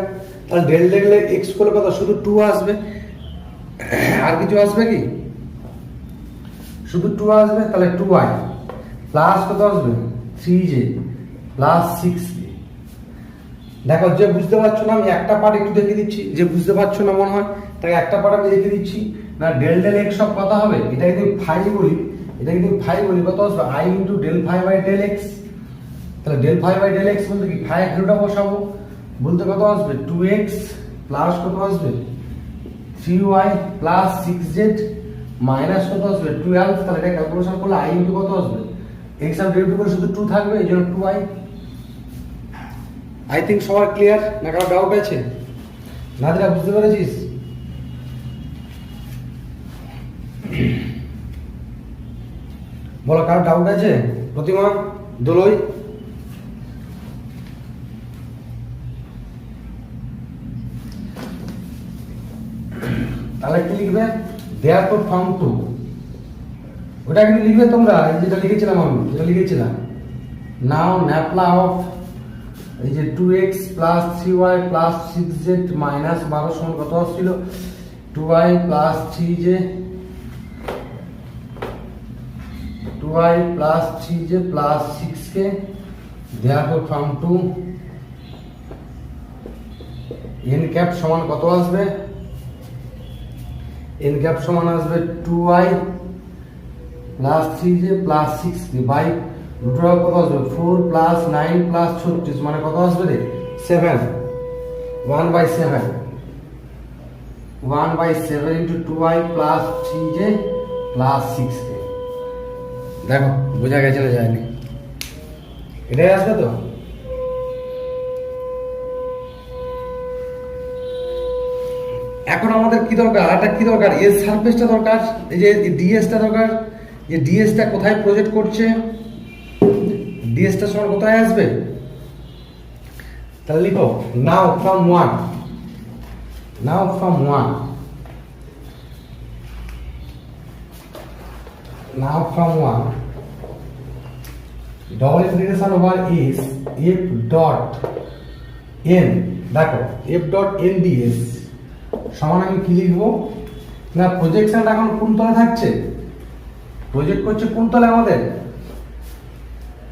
S1: তাহলে ডেল ডেল x করলে কত? শুধু 2 আসবে, আর কিছু আসবে কি? শুধু 2 আসবে। তাহলে 2y প্লাস কত আসবে? 3j plus 6k। দেখো যে বুঝতে পারছো না, আমি একটা পার্ট একটু দেখে দিচ্ছি। যে বুঝতে পারছো না মনে হয় তাকে একটা পার্ট আমি দেখে দিচ্ছি না। ডেল ডেল x সব কত হবে? এটা যদি ফাই বলি, কত আসবে? i into del phi by del x। তাহলে del phi by del x বলতে কি ফাই ভ্যালুটা বসাবো, বলতে কত আসবে? 2x প্লাস কত আসবে? 3y প্লাস 6z মাইনাস কত আসবে? 12। তাহলে এটা ক্যালকুলেশন করলে i ইনটু কত আসবে? x আর ডেরিভেটিভ করে শুধু 2 থাকবে, এই জন্য 2y। আই থিঙ্ক সবার ক্লিয়ার না? কারো ডাউট আছে? নাদিরা বুঝতে পেরেছিস? বলো কারো ডাউট আছে? প্রতিমা, দোলই, তাহলে কি লিখবে? দেয়ারফর ফর্ম 2 ওটা কিন্তু লিখবে তোমরা, যেটা লিখেছিলাম আমি, নাও ন্যাপলা অফ এই যে 2x plus 3y plus 6z minus 12 সমান কত আসছিল? 2y plus 3j plus 6k। Therefore form 2 n cap সমান কত আসবে? n ক্যাপ সমান আসবে 2y plus 3j plus 6k by root of কত আসবে? 4 প্লাস 9 প্লাস 36 মানে কত আসবে রে? 7। 1/7 into 2y plus 3j plus 6k। দেখো বোঝা গেছে না যায়নি? এটাই আসবে তো? এখন আমাদের কি দরকার? আরেকটা কি দরকার? এর সারফেসটা দরকার, এই যে ডিএসটা দরকার। যে ডিএসটা কোথায় প্রজেক্ট করছে? ডিএসটা সমান কোথায় আসবে? তাহলে লিখো নাও from 1 double integration over S F dot N. দেখো এফ ডট এন ডিএস সমান আমি কি লিখবো না? প্রজেকশনটা এখন কোন তলে থাকছে? প্রজেক্ট করছে কোন তলে আমাদের?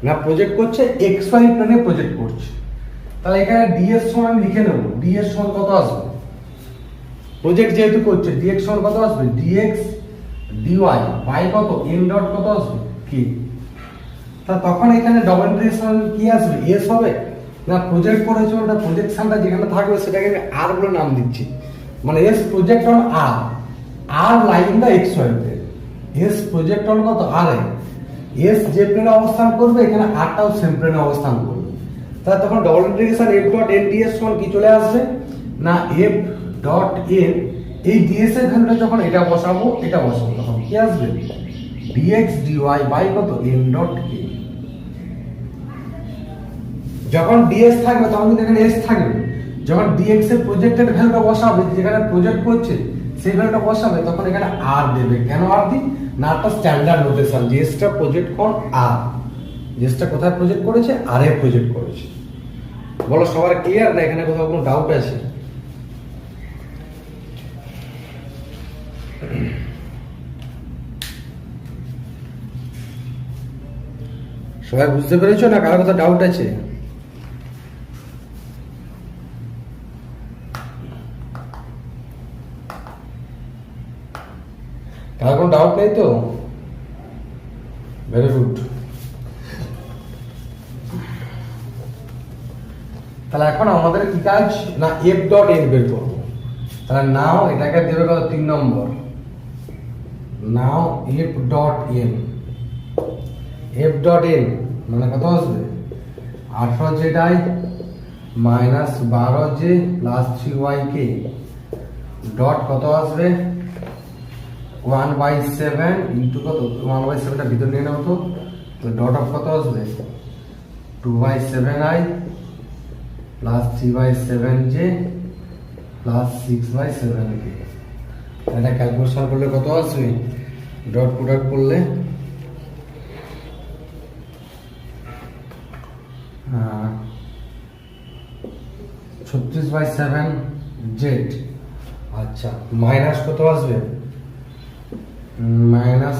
S1: না প্রজেক্ট করছে এক্স ওয়াই প্লেনে প্রজেক্ট করছে। তাহলে এখানে ডিএস সমান আমি লিখে নেব। ডিএস সমান কত আসবে? প্রজেক্ট যেহেতু করছে ডিএক্স সমান কত আসবে? ডিএক্স ডিওয়াই বাই কত? এন ডট কত আসবে? কি। তা তখন এখানে ডবল ইন্টিগ্রেশন কি আসবে? এস হবে না? প্রজেক্ট করেছে ওটা প্রজেকশনটা যেখানে থাকবে সেটাকে আমি আর বলে নাম দিচ্ছি, মানে এস প্রজেক্ট অন আর line the x Y plane. S project on কত? আর এস যে প্লেনে অবস্থান করবে এখানে আরটাও সেম প্লেনে অবস্থান করবে। তাহলে তখন double integration F dot N DS সমান কি চলে আসবে না? এফ ডট এন এই ডিএস এর ভ্যালুটা যখন এটা বসাবো তখন কি আসবে? ডিএক্স ডিওয়াই বাই কত? এন ডট কে। যখন ডিএস থাকবে তখন কিন্তু এখানে এস থাকবে। যখন ডিএক্স এর প্রজেক্টেড ভ্যালুটা বসাবে, যেখানে প্রজেক্ট করছে সেই ভ্যালুটা বসাবে, তখন এখানে আর দেবে। কেন আর দি না, একটা স্ট্যান্ডার্ড নোটেশন যে এসটা প্রজেক্ট কোন আর, এসটা কোথায় প্রজেক্ট করেছে, আর এ প্রজেক্ট করেছে। বলো সবার ক্লিয়ার না? এখানে কোথাও কোনো ডাউট আছে? সবাই বুঝতে পেরেছো না? কারো কথা ডাউট আছে? কারো কোনো ডাউট নেই তো? Very good. তাহলে এখন আমাদের কি কাজ না, এফ ডট এন বের করবো। তাহলে নাও এটাকে দেবে কত, 3 নম্বর। Now F dot N, F dot N মানে কত আসবে, 18 z i minus 12 j plus 3 y k dot কত আসবে, 1/7 ইন্টু কত, 1/7টা ভিতর নিয়ে নাও তো, ডট অফ কত আসবে, 2/7 আই প্লাস 3/7 জে প্লাস 6/7 কে। এটা ক্যালকুলেশন করলে কত আসবে, ডট প্রোডাক্ট করলে 36/7 জেড। আচ্ছা, মাইনাস কত আসবে, মাইনাস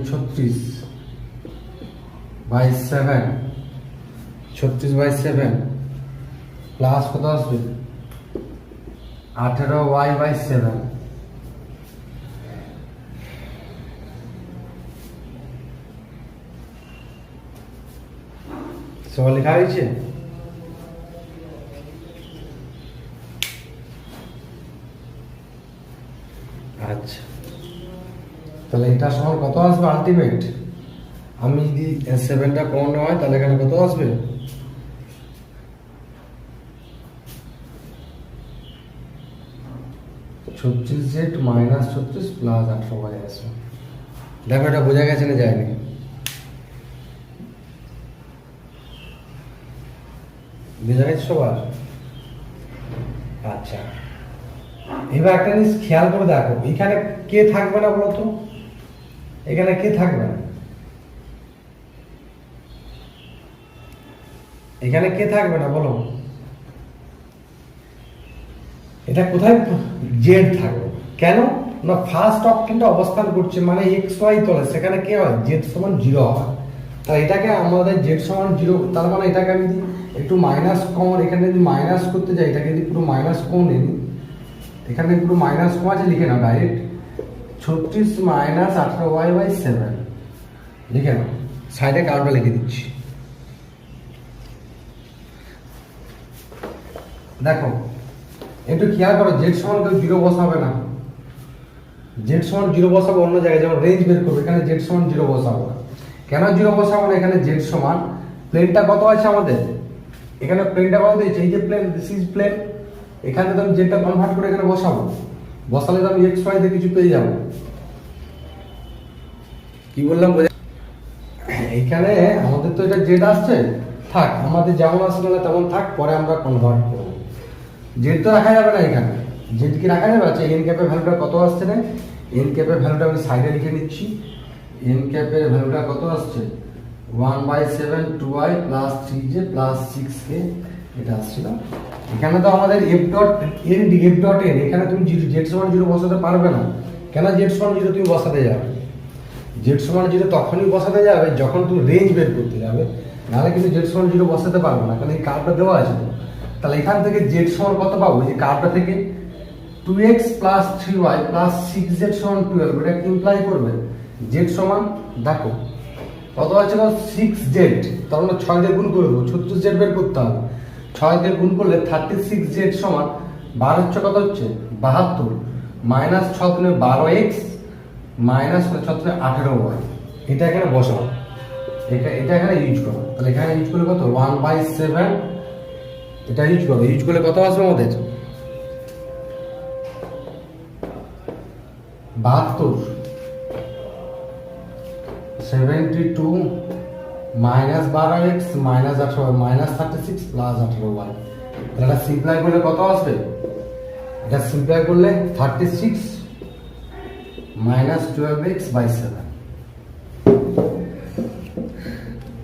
S1: 36/7, 36/7 প্লাস কত আসবে, 18y/7। সব লেখা হয়েছে? আচ্ছা, তাহলে এটা সমান কত আসবে আলটিমেট, আমি যদি 7টা কমন হয় তাহলে এখানে কত আসবে, ছত্রিশ জেড মাইনাস 36 প্লাস 18y আসবে। দেখো এটা বোঝা গেছে না যায়নি? বোঝা গেছে সবার? আচ্ছা, এবার একটা জিনিস খেয়াল করে দেখো, এখানে কে থাকবে না বলতো, এখানে কে থাকবে না, এখানে কে থাকবে না বলো, এটা কোথায় জেড থাকবে। কেন না, ফার্স্ট অপশনটা অবস্থান করছে মানে এক্স ওয়াই তলে, সেখানে কে হয়, জেড সমান 0 হয়। তাই এটাকে আমাদের জেড সমান 0, তার মানে এটাকে আমি একটু মাইনাস কমন, এখানে যদি মাইনাস করতে যাই, এটাকে যদি পুরো মাইনাস কমন নিই, এখানে পুরো মাইনাস কম আছে, লিখে নাও ডাইরেক্ট 36 মাইনাস 18y/7 লিখে নাও, সাইডে কারণটা লিখে দিচ্ছি। দেখো একটু খেয়াল করো, জেড সমান কেউ 0 বসাবে না, জেড সমান 0 বসাবো অন্য জায়গায়, যেমন রেঞ্জ বের করবো, এখানে জেড সমান 0 বসাবো না। কেন 0 বসাবো না, এখানে জেড সমান প্লেনটা কত আছে আমাদের, এখানে প্লেনটা কত দিয়েছে, এই যে প্লেন, দিস ইজ প্লেন, এখানে তো আমি জেডটা কনভার্ট করে এখানে বসাবো, বসালে তো আমি এক্স ওয়াই তে কিছু পেয়ে যাবো। কি বললাম এখানে আমাদের তো এটা জেড আসছে, থাক আমাদের যেমন আসলে তেমন থাক, পরে আমরা কনভার্ট করবো। জেড তো রাখা যাবে না এখানে, জেড কি রাখা যাবে? আচ্ছা, এন ক্যাপের ভ্যালুটা কত আসছে না, এন ক্যাপের ভ্যালুটা আমি সাইডে লিখে নিচ্ছি। এন ক্যাপের ভ্যালুটা কত আসছে, 1/7 2i plus 3j plus 6k এটা আসছিল। এখানে তো আমাদের F dot N D, F dot N, এখানে তুমি জেড সমান 0 বসাতে পারবে না। কেন জেড সমান 0 তুমি বসাতে যাবে, জেড সমান 0 তখনই বসাতে যাবে যখন তুমি রেঞ্জ বের করতে যাবে, নাহলে কিন্তু জেড সমান 0 বসাতে পারবে না, কারণ এই কার্ভটা দেওয়া আছে তো। তাহলে এখান থেকে জেড সমান কত পাবো, এই কার্ভটা থেকে 2x plus 3y plus 6z সমান 12, এটা ইমপ্লাই করবে জেড সমান, দেখো কত আছে, 6z, তার মানে 6 দিয়ে গুণ করে দেবো, 36z বের করতে হবে, 6 দিয়ে গুণ করলে 36z সমান 12 হচ্ছে কত হচ্ছে 72, মাইনাস 6 3 12x মাইনাস 6 3 18y, এটা এখানে বসাও, এটা এখানে ইউজ করো। তাহলে এখানে ইউজ করলে কত, 1/7, এটা ইউজ করো, ইউজ করলে কত আসবে আমাদের, 72, 72 -12x -18 -36 +18y। এটা সিম্পলাই করলে কত আসবে? এটা সিম্পলাই করলে 36 -12x/7।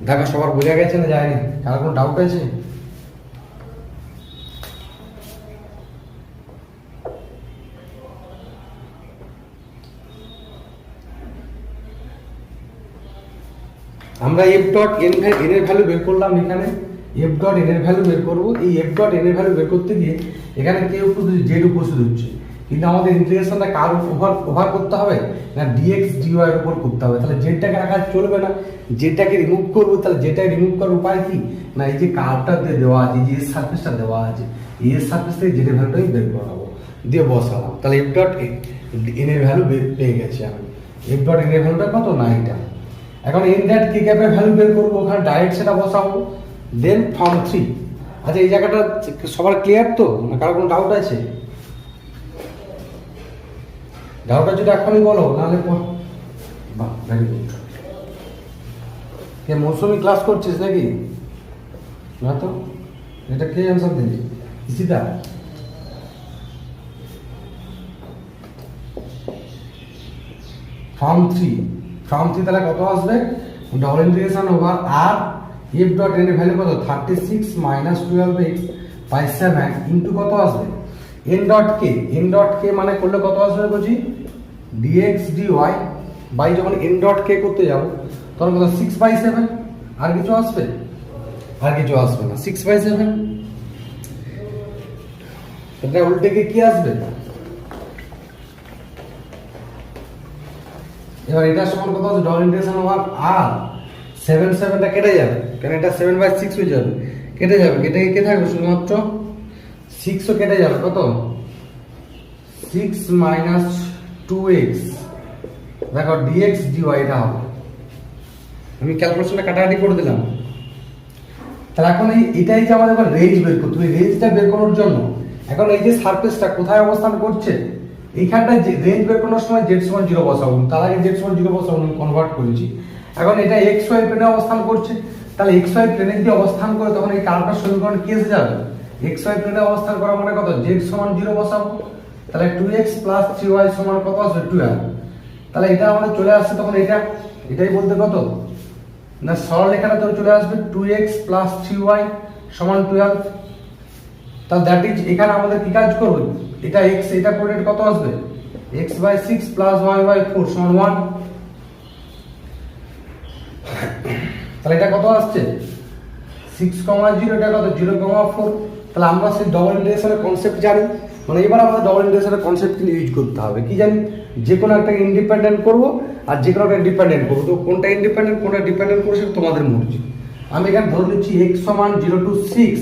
S1: দেখো সবার বোঝা গেছে না যায়নি? কার কোনো ডাউট আছে? আমরা f ডট n এর ভ্যালু বের করলাম, এখানে f ডট n এর ভ্যালু বের করব। এই f ডট n এর ভ্যালু বের করতে গিয়ে এখানে k উপস্থিত z উপস্থিত হচ্ছে, কিন্তু আমাদের ইন্টিগ্রেশনটা কার ওভার করতে হবে না dx dy এর উপর করতে হবে। তাহলে জেডটাকে রাখা চলবে না, জেডটাকে রিমুভ করব। তাহলে যেটা রিমুভ করার উপায় কি না, এই যে কার্ভটা দেওয়া আছে, যে এর সারফেসটা দেওয়া আছে, এই এর সারফেস থেকে জেড এর ভ্যালুটাই বের করাবো, দিয়ে বসালাম। তাহলে f ডট n এর ভ্যালু পেয়ে গেছি আমি। f ডট n এর ভ্যালুটা কত না এটা। এখন n ডট k ক্যাপের ভ্যালু বের করবো, ওখানে ডাইরেক্ট সেটা বসাবো, দেন ফর্ম 3। আচ্ছা এই জায়গাটা সবার ক্লিয়ার তো, না কারো কোনো ডাউট আছে? ডাউটটা যদি এখনই বলো, নাহলে বাহ ভেরি গুড। কে মৌসুমি ক্লাস করছিস নাকি? না তো, এটা কে অ্যান্সার দিবি? ইসিতা? ফর্ম 3 তাহলে কত আসবে? ডবল ইন্টিগ্রেশন ওভার আর f ডট n এর ভ্যালু কত? 36 -12x/7 ইনটু কত আসবে? n ডট k মানে করলে কত আসবে বলছি? dx dy বাই যখন n ডট k করতে যাব তখন কত? 6/7। আর কিছু আসবে? আর কিছু আসবে না, 6/7। এটা উল্টে গিয়ে কি আসবে? এবার এটা সমান কত আছে? ডবল ইন্টিগ্রেশন ওভার আর 7টা কেটে যাবে, কারণ এটা 7/6 হয়ে যাবে, কেটে যাবে। কেটে কে থাকবে? শুধুমাত্র 6ও কেটে যাবে। কত? 6 - 2x। দেখো dx dy এটা হবে। আমি ক্যালকুলেশনটা কাটাকাটি করে দিলাম। তাহলে এখন এটাই যে আমাদের রেঞ্জ বের করতে হবে। রেঞ্জটা বের করার জন্য এখন এই যে সারফেসটা কোথায় অবস্থান করছে, এইখানটা যে রেঞ্জ বের করার সময় z = 0 বসাবো। তার আগে z = 0 বসাবো, আমি কনভার্ট করেছি। এখন এটা xy প্লেনে অবস্থান করছে, তাহলে xy প্লেনে যদি অবস্থান করে তখন এই কার্ভটার সমীকরণ কি এসে যাবে? xy প্লেনে অবস্থান করা মানে কত? z = 0 বসাবো, তাহলে 2x + 3y সমান কত আসবে? 12। তাহলে এটা আমাদের চলে আসছে, তখন এটাই বলতে কত না সরল রেখাটা তো চলে আসবে 2x + 3y সমান 12। তাহলে দ্যাট ইজ এখানে আমাদের কি কাজ করব? এটা x, এটা কোঅর্ডিনেট কত আসবে? x/6 + y/4 সমান 1। তাহলে এটা কত আসছে? 6, 0, এটা কত? 0,4। তাহলে আমরা সেই ডবল ইন্টিগ্রেশনের কনসেপ্ট জানি, মানে এবার আমাদের ডবল ইন্টিগ্রেশনের কনসেপ্ট ইউজ করতে হবে। কি জানি? যে কোনো একটা ইন্ডিপেন্ডেন্ট করব আর যে কোনো একটা ডিপেন্ডেন্ট করব। তো কোনটা ইন্ডিপেন্ডেন্ট কোনটা ডিপেন্ডেন্ট করব সেটা তোমাদের মর্জি। আমি এখানে ধরে নিচ্ছি x = 0 to 6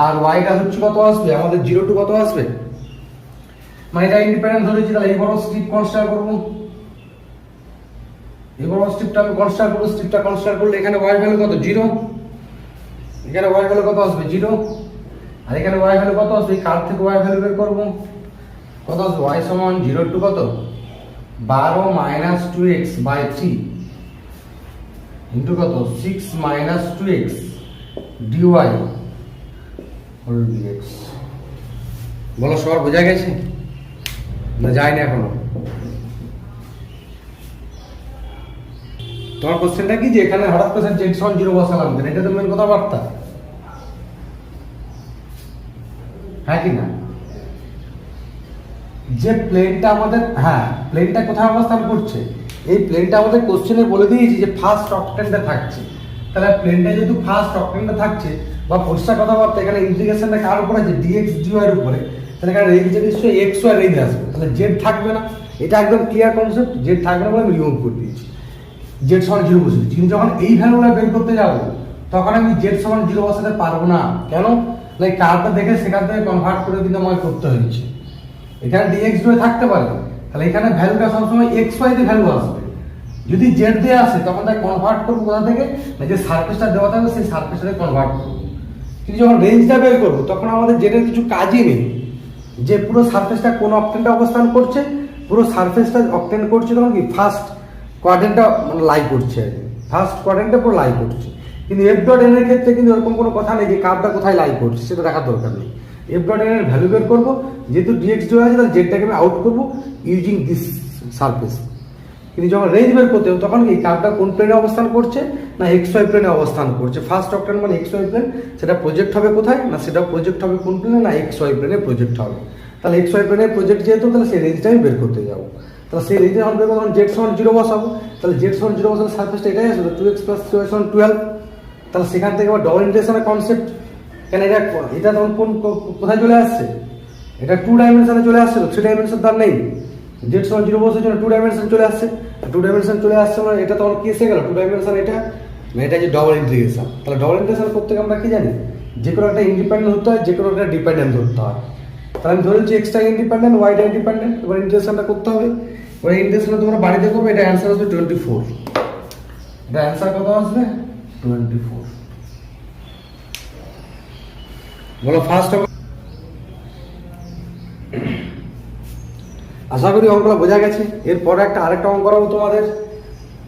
S1: আর y-টা হচ্ছে কত আসবে? আমাদের 0 to কত আসবে? মানে এটা ইন্ডিপেন্ডেন্ট ধরেছি। তাহলে এই বড় স্ট্রিপ কনসিডার করব, এই বড় স্ট্রিপটা আমি কনসিডার করব। স্ট্রিপটা কনসিডার করলে এখানে y ভ্যালু কত? 0। এখানে y ভ্যালু কত আসবে? 0। আর এখানে y ভ্যালু কত আসবে? এই কার্ভ থেকে y ভ্যালু বের করব। কত আসবে? y = 0 to কত? 12 - 2x/3 ইনটু কত? 6 - 2x dy হোল dx। বলো সবার বোঝা গেছে না যায়নি এখনো? তোমার কোশ্চেনটা কি যে এখানে হঠাৎ করে z = 0 বসালাম কেন? এটা তো মেন কথাবার্তা, হ্যাঁ কি না? যে প্লেনটা আমাদের, হ্যাঁ প্লেনটা কোথায় অবস্থান করছে? এই প্লেনটা আমাদের কোশ্চেনে বলে দিয়েছি যে ফার্স্ট অক্টেন্টে থাকছে। তাহলে প্লেনটা যেহেতু ফার্স্ট অক্টেন্টে থাকছে, বা পরিষ্কার কথাবার্তা এখানে ইন্টিগ্রেশনটা কার উপরে আছে? dx dy এর উপরে। তাহলে এখানে রেঞ্জ নিশ্চয়ই x y রেঞ্জ আসবে, তাহলে z থাকবে না। এটা একদম ক্লিয়ার কনসেপ্ট, z থাকবে না বলে আমি রিমুভ করে দিয়েছি। z = 0 বসেছি, কিন্তু যখন এই ভ্যালুগুলো বের করতে যাব তখন আমি z = 0 বসাতে পারবো না। কেন? লাইক কার্ভটা দেখে সেখান থেকে কনভার্ট করে কিন্তু আমাকে করতে হয়েছে। এখানে dx dy থাকতে পারে, তাহলে এখানে ভ্যালুটা সবসময় x y তে ভ্যালু আসবে। যদি z দিয়ে আসে তখন তাকে কনভার্ট করব কোথা থেকে? না যে সারফেসটা দেওয়া থাকবে সেই সারফেসটাকে কনভার্ট করব। কিন্তু যখন রেঞ্জটা বের করব তখন আমাদের z এর কিছু কাজই নেই, যে পুরো সারফেসটা কোন অক্টেন্টে অবস্থান করছে, পুরো সারফেসটা অক্টেন্ট করছে তখন কি ফার্স্ট কোয়াড্রেন্টটা মানে লাই করছে। ফার্স্ট কোয়াড্রেন্টে পুরো লাই করছে। কিন্তু এফ ডট এন এর ক্ষেত্রে কিন্তু এরকম কোনো কথা নেই যে কার্ভটা কোথায় লাই করছে সেটা দেখার দরকার নেই। এফ ডট এন এর ভ্যালু বের করবো, যেহেতু ডিএক্স দেওয়া আছে তাহলে জেডটাকে আমি আউট করবো ইউজিং দিস সারফেস। কিন্তু যখন রেঞ্জ বের করতে হবে তখন কি কার্ভটা কোন প্লেনে অবস্থান করছে না এক্স ওয়াই প্লেনে অবস্থান করছে। ফার্স্ট অক্টেন মানে এক্স ওয়াই প্লেন, সেটা প্রজেক্ট হবে কোথায় না সেটা প্রজেক্ট হবে কোন প্লেনে না এক্স ওয়াই প্লেনে প্রজেক্ট হবে। তাহলে এক্স ওয়াই প্লেনের প্রজেক্ট যেহেতু তাহলে সেই রেঞ্জটা আমি বের করতে যাবো। তাহলে সেই রেঞ্জে যখন বের করবো তখন জেড সমান 0 বসাবো। তাহলে জেড সমান 0 বসালে সারফেসটা এটাই আসবে 2x + 3y = 12। তাহলে সেখান থেকে আবার ডবল ইন্টিগ্রেশনের কনসেপ্ট, কেন এটা তখন কোথায় চলে আসছে, এটা 2 ডাইমেনশনে চলে আসছে, তো 3 ডাইমেনশন তার নেই। জেড সমান 0 বসার জন্য 2 ডাইমেনশন চলে আসছে, 2 ডাইমেনশন চলে আসছে মানে এটা তখন কি এসে গেল 2 ডাইমেনশন, এটা না এটা যে ডবল ইন্টিগ্রেশন। তাহলে ডবল ইন্টিগ্রেশন করতে আমরা কি জানি, যে কোনো একটা ইন্ডিপেন্ডেন্ট হতে হয়, যে কোনো একটা ডিপেন্ডেন্ট ধরতে হয়। তাহলে আমি ধরে নিচ্ছি এক্সটা ইন্ডিপেন্ডেন্ট ওয়াইটা ইন্ডিপেন্ডেন্ট। এবার ইন্টিগ্রেশনটা করতে হবে। এবার ইন্টিগ্রেশনটা তোমরা বাড়িতে করবে, এটা অ্যান্সার আসবে 24। এটা অ্যান্সার কত আসবে 24। বলো ফার্স্ট। আশা করি অঙ্কটা বোঝা গেছে। এরপরে আরেকটা অঙ্ক করাবো তোমাদের,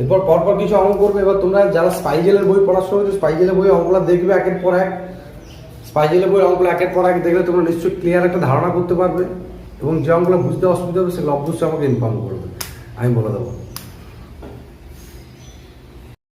S1: এরপর পরপর কিছু অঙ্ক করবে। এবার তোমরা যারা স্পাইজেলের বই পড়াশোনা করছো স্পাইজেলের বই অঙ্কগুলো দেখবে একের পর এক। স্পাইজেলের বই অঙ্কগুলো একের পর এক দেখলে তোমরা নিশ্চয়ই ক্লিয়ার একটা ধারণা করতে পারবে, এবং যে অঙ্কগুলো বুঝতে অসুবিধা হবে সেগুলো অবশ্যই আমাকে ইনফর্ম করবে, আমি বলে দেবো।